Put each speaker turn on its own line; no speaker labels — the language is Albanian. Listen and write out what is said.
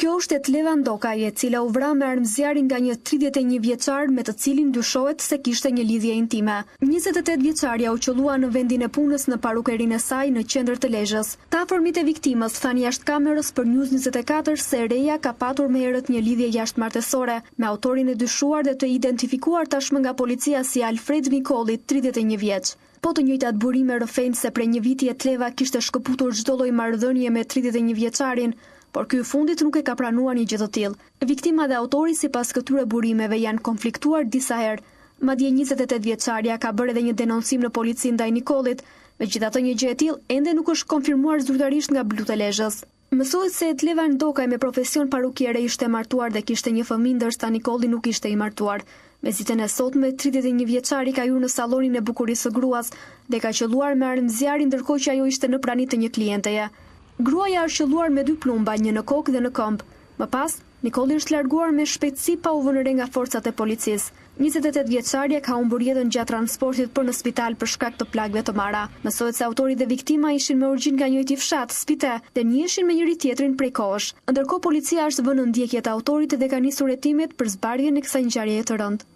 Kjo është Etleva Ndokaj, e cila u vra me armëzjarin nga një 31 vjeçar me të cilin dyshohet se kishte një lidhje intime. 28 vjeçarja u qellua në vendin e punës në parukerinë e saj në qendër të Lezhës. Ta afërmit e viktimës thanë jashtë kamerës për News 24 se reja ka patur me herët një lidhje jashtëmartësore me autorin e dyshuar dhe të identifikuar tashmë nga policia si Alfred Nikolli, 31 vjeç. Po të njëjtat burime rrëfejnë se prej një viti Etleva kishte shkëputur çdo lloj marrëdhënie me 31 vjeçarin, por ky i fundit nuk e ka pranuar një gjë të tillë. Viktima dhe autori sipas këtyre burimeve janë konfliktuar disa herë. Madje 28 vjeçarja ka bërë edhe një denoncim në polici ndaj Nikollit, megjithatë një gjë e tillë ende nuk është konfirmuar zyrtarisht nga Blu të Lezhës. Mësohet se Etleva Ndokaj me profesion parukiere ishte martuar dhe kishte një fëmijë ndërsa Nikolli nuk ishte i martuar. Me zitën e sotme, 31 vjeçari ka hyrë në sallonin e bukurisë së gruas dhe ka qelluar me armëzjarin ndërkohë që ajo ishte në prani të një klienteje. Gruaja është qelluar me 2 plumba, një në kokë dhe në këmbë. Më pas, Nikolli është larguar me shpejtësi pa u vënë re nga forcat e policisë. 28 vjeçarja ka humbur jetën gjatë transportit për në spital për shkak të plagëve të mara. Mësohet se autori dhe viktima ishin me origjinë nga njëjti fshat, Spite, dhe njihen me njëri tjetrin prej kohësh. Ndërkohë policia është vënë në ndjekje të autorit dhe ka nisur hetimet për zbardhjen e kësaj ngjarjeje të rëndë.